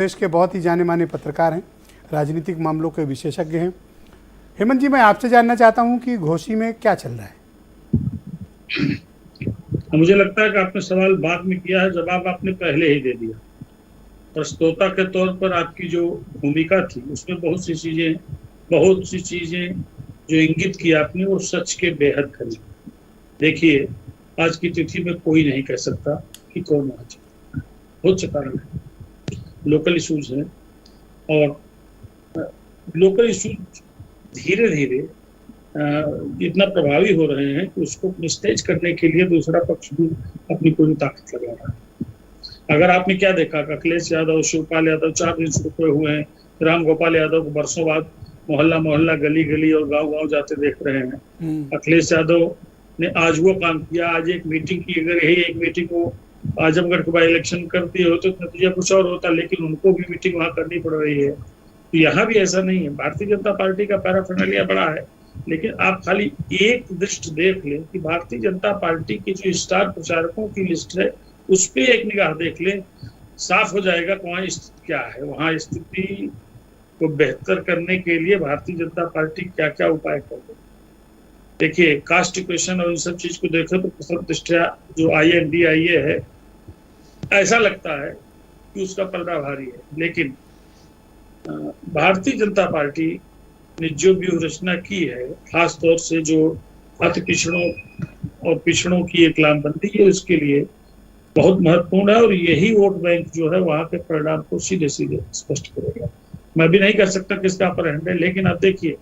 देश के बहुत ही जाने माने पत्रकार हैं, राजनीतिक मामलों के विशेषज्ञ हैं। हेमंत जी, मैं आपसे जानना चाहता हूं कि घोसी में क्या चल रहा है। मुझे लगता है कि आपने सवाल बाद में किया है, जवाब आपने पहले ही दे दिया। प्रस्तोता के तौर पर आपकी जो भूमिका थी उसमें बहुत सी चीजें जो इंगित की आपने वो सच के बेहद करीब। देखिए, आज की तिथि में कोई नहीं कह सकता कि कौन आज बहुत से कारण है, लोकल इशूज हैं और लोकल इशूज धीरे धीरे इतना प्रभावी हो रहे हैं कि उसको निस्तेज करने के लिए दूसरा पक्ष भी अपनी पूरी ताकत लगा रहा है। अगर आपने क्या देखा, अखिलेश यादव, शिवपाल यादव 4 दिन से रुके हुए हैं, राम गोपाल यादव को बरसों बाद मोहल्ला मोहल्ला, गली गली और गांव गांव जाते देख रहे हैं। अखिलेश यादव ने आज वो काम किया, आज एक मीटिंग की, अगर यही एक मीटिंग को आजमगढ़ के बाई इलेक्शन करती हो तो नतीजा कुछ और होता, लेकिन उनको भी मीटिंग वहां करनी पड़ रही है। तो यहाँ भी ऐसा नहीं है। भारतीय जनता पार्टी का पैराफर्नालिया बड़ा है, लेकिन आप खाली एक दृष्टि देख लें कि भारतीय जनता पार्टी की जो स्टार प्रचारकों की लिस्ट है उस पर एक निगाह देख लें, साफ हो जाएगा कि वहाँ स्थिति क्या है। वहाँ स्थिति को बेहतर करने के लिए भारतीय जनता पार्टी क्या क्या उपाय कर रही है। देखिए, कास्ट इक्वेशन और इन सब चीज को देखें तो प्रथम दृष्टया जो INDIA है, ऐसा लगता है कि उसका पलड़ा भारी है। लेकिन भारतीय जनता पार्टी ने जो व्यूह रचना की है, खास तौर से जो अति पिछड़ों और पिछड़ों की एक लामबंदी है, उसके लिए बहुत महत्वपूर्ण है और यही वोट बैंक जो है वहां के परिणाम को सीधे सीधे स्पष्ट करेगा। मैं भी नहीं कह सकता किसका अपर हैंड है, लेकिन अब देखिए,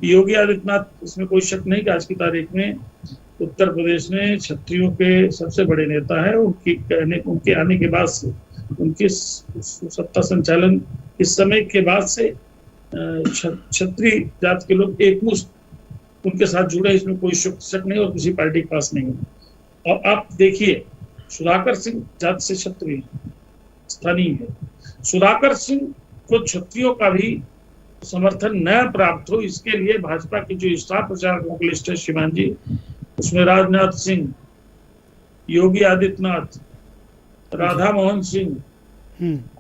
योगी आदित्यनाथ, इसमें कोई शक नहीं कि आज की तारीख में उत्तर प्रदेश में क्षत्रियों के सबसे बड़े नेता है। उनके आने के बाद से, उनके सत्ता संचालन इस समय के बाद से क्षत्रिय जात के लोग एकमुश्त उनके साथ जुड़े, इसमें कोई शक नहीं और किसी पार्टी के पास नहीं है। और आप देखिए, सुधाकर सिंह जात से क्षत्रिय स्थानीय है। सुधाकर सिंह को क्षत्रियों का भी समर्थन न प्राप्त हो, इसके लिए भाजपा की जो स्टार प्रचारकों की लिस्ट है श्रीमान जी, उसमें राजनाथ सिंह, योगी आदित्यनाथ, राधा मोहन सिंह,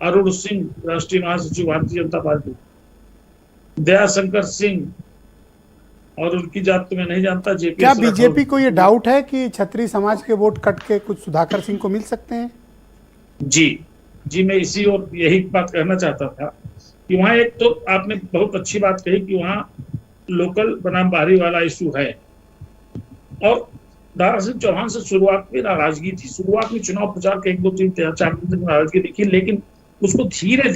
अरुण सिंह राष्ट्रीय महासचिव भारतीय जनता पार्टी, दयाशंकर सिंह, और उनकी जात तो मैं नहीं जानता, जेपी। क्या बीजेपी को ये डाउट है कि क्षत्रिय समाज के वोट कट के कुछ सुधाकर सिंह को मिल सकते हैं? जी, मैं इसी और यही बात कहना चाहता था कि वहाँ एक तो आपने बहुत अच्छी बात कही कि वहाँ लोकल बनाम बाहरी वाला इशू है। और दारा सिंह चौहान से शुरुआत में नाराजगी थी, शुरुआत में चुनाव प्रचार के 1 2 3 4 दिन तक नाराजगी दिखी, लेकिन उसको धीरे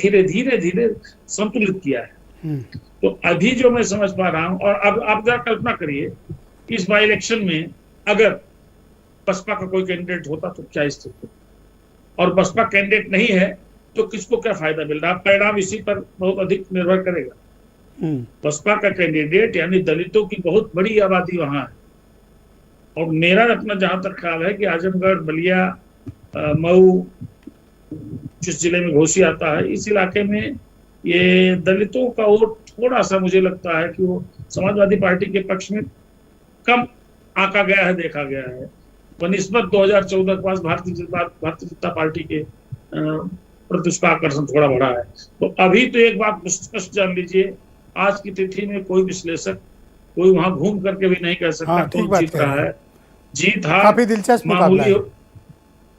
धीरे संतुलित किया है। तो अभी जो मैं समझ पा रहा हूं, और अब आप जरा कल्पना करिए, इस बाई इलेक्शन में अगर बसपा का कोई कैंडिडेट होता तो क्या स्थिति, और बसपा कैंडिडेट नहीं है तो किसको क्या फायदा मिल रहा, परिणाम इसी पर बहुत अधिक निर्भर करेगा। बसपा का कैंडिडेट यानी दलितों की बहुत बड़ी आबादी वहां है, और मेरा अपना जहां तक ख्याल है कि आजमगढ़, बलिया, मऊ, जिस जिले में घोसी आता है, इस इलाके में ये दलितों का वोट थोड़ा सा मुझे लगता है कि वो समाजवादी पार्टी के पक्ष में कम आंका गया है, देखा गया है। बनिस्बत 2014 के पास भारतीय जनता पार्टी के प्रति उसका आकर्षण थोड़ा बढ़ा है। तो अभी तो एक बात स्पष्ट जान लीजिए, आज की तिथि में कोई विश्लेषक कोई वहां घूम करके भी नहीं कह सकता कौन जीत रहा है। जीत हार काफी दिलचस्प मामूली हो,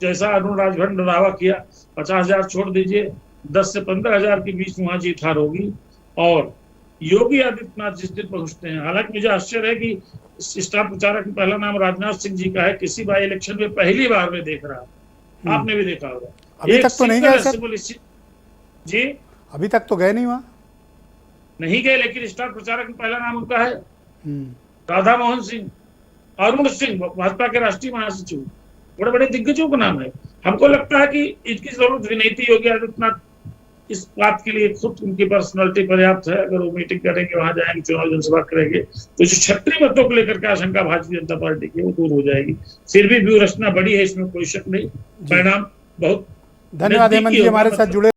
जैसा अरुण राजभर ने दावा किया, 50,000 छोड़ दीजिए, 10 से 15,000 के बीच में वहां जीत हार होगी। और योगी आदित्यनाथ जिस दिन पहुंचते हैं, हालांकि मुझे आश्चर्य है कि स्टार प्रचारक में पहला नाम राजनाथ सिंह जी का है, किसी बाई इलेक्शन में पहली बार में देख रहा हूं, आपने भी देखा होगा। अभी तक तो नहीं गए सर? जी, अभी तक तो गए नहीं, वहां नहीं गए, लेकिन स्टार प्रचारक में पहला नाम उनका है, राधा मोहन सिंह, अरुण सिंह, भाजपा के राष्ट्रीय महासचिव, बड़े बड़े दिग्गजों का नाम है। हमको लगता है कि इनकी जरूरत भी नहीं थी। योगी आदित्यनाथ इस बात के लिए खुद उनकी पर्सनालिटी पर्याप्त है, अगर वो मीटिंग करेंगे, वहां जाएंगे, चुनाव जनसभा करेंगे, तो जो क्षत्रिय मतों को लेकर के आशंका भारतीय जनता पार्टी की वो दूर हो जाएगी। फिर भी व्यूह रचना बड़ी है, इसमें कोई शक नहीं, परिणाम बहुत। धन्यवाद हेमंत जी, हमारे साथ जुड़े।